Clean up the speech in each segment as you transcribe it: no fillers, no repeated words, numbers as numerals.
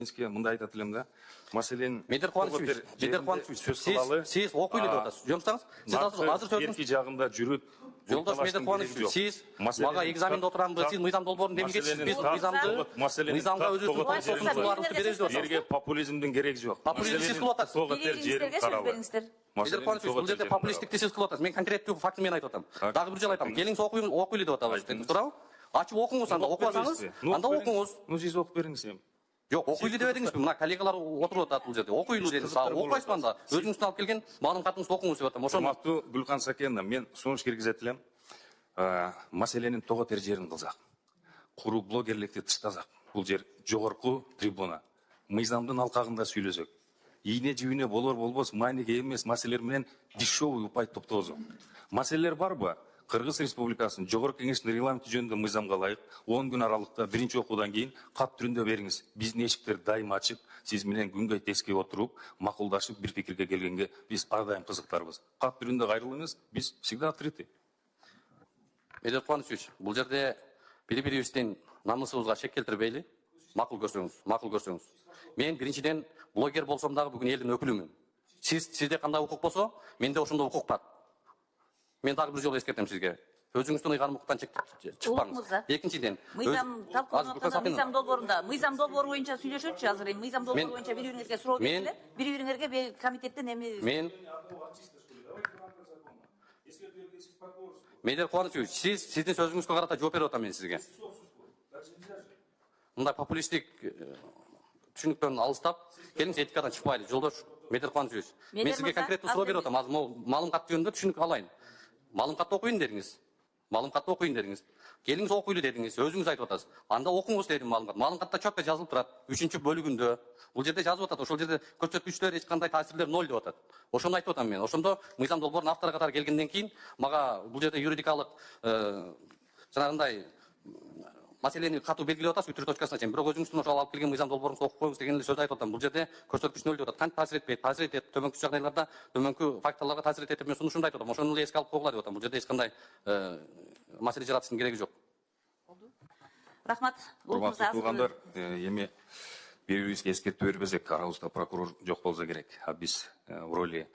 Мындай айтат элем да. Маселен Медер Кубанович, сиз окуйлу деп атасыз. Жумуштаңыз. Сиз азыр сөзүңүз Эрки жагында жүрүп, Жолдош Медер Кубанович, сиз мага экзаменде отурамды, сиз мыйзам долбоорун демекечсиз. Биз мыйзамга өзүбүздүн сотунчулуктарыбызды беребиз деп атасыз. Жерге популизмдин кереги жок. Популизм сиз кылып атасыз. Медер Кубанович, бул жерде популисттикти сиз кылып атасыз. Мен конкреттүү факты менен айтып атам. Дагы бир жолу айтам. Келиңиз окуйлу деп атабыз. Туурабы? Ачып окуңуз, анда окубасаңыз, анда окуңуз. Ну, сиз окуп бериңиз эми. Жок, окуйлу дебедиңизби? Мына коллегалар отуруп атат бул жерде. Окуйлу дедиңиз. Окубайсызбы анда? Өзүңүздүн алып келген маалыматыңызды окуңуз деп атам. Ошону Урматтуу Гүлкан Сакеновна, мен сунуш киргизет элем. Маселенин того тер жерин кылсак, куру блогерликти тыштасак, бул жер жогорку трибуна. Мыйзамдын алкагында сүйлөсөк, ийне жибине болор болбос мааниге эмес маселелер менен дешевый упай топтобузу. Маселелер барбы? Кыргыз Республикасынын жогорку кеңештин регламенти жөнүндө мыйзамга ылайык 10 күн аралыкта биринчи окуудан кийин кат түрүндө бериңиз. Биздин эшиктер дайыма ачык. Сиз менен күнгөй тескей отуруп, макулдашып бир пикирге келгенге биз ар дайым кызыктарбыз. Кат түрүндө кайрылыңыз, биз всегда открыты. Медер Кубанович, бул жерде бири-бирибиздин намысыбызга шек келтирбейли. Макул көрсөңүз. Мен биринчиден блогер болсом дагы бүгүн элдин өкүлүмүн. Сизде кандай укук болсо, менде ошондой укук бар. Мен дагы бир жолу эскертем сизге. Өзүңүздүн ыйгарым укуктан чыкпаңыз. Экинчиден, мыйзам долбоорунда, мыйзам долбоору боюнча сүйлөшөчү азыр эми. Мыйзам долбоору боюнча бири-бириңерге суроо бергиле. Бири-бириңерге комитеттен эми Медер Кубанович, сиздин сөзүңүзгө карата жооп берип атам мен сизге. Мындай популисттик түшүнүктөн алыстап, келиңиз этикадан чыкпайлы. Жолдош Медер Кубанович, мен сизге конкреттүү суроо берип атам. Азыр маалымат жөнүндө түшүнүк алайын. Маалыматты окуйын дедиңиз. Келиңиз окуйлу дедиңиз, өзүңүз айтып атасыз. Анда окуңуз дедим маалымат. Маалыматта четко жазылып турат. 3-бөлүгүндө. Бул жерде жазып атат. Ошол жерде көрсөткүчтөр эч кандай таасирлер 0 деп атат. Ошону айтып атам мен. Ошондо мыйзам долбоорунун автору катары келгенден кийин мага бул жерде юридикалык жанагындай маселени катуу белгилеп атасыз, 3 точкасына чейин. Бирок өзүңүздүн ошол алып келген мыйзам долбооруңузду окуп коюңуз деген эле сөз айтып атам. Бул жерде көрсөткүч 0 деп атат. Кантип таасир этпейт? Таасир этет. Төмөнкү жагдайларда, төмөнкү факторлорго таасир этет деп мен сунушумду айтып атам. Ошону эле эске алып койгула деп атам. Бул жерде эч кандай маселе жаратыштын кереги жок. Рахмат. Урматтуу туугандар, эми бири-бирибизге эскертүү бербесек, арабызда прокурор жок болсо керек. А биз в роли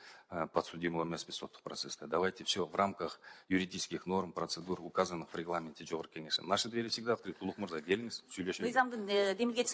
подсудимого эмеспиз соттук процесста. Давайте все в рамках юридических норм, процедур, указанных в регламенте жогорку кеңеши. Наши двери всегда открыты. Улук мырза, келиңиз, сүйлөшөлү. Мыйзамдын демилге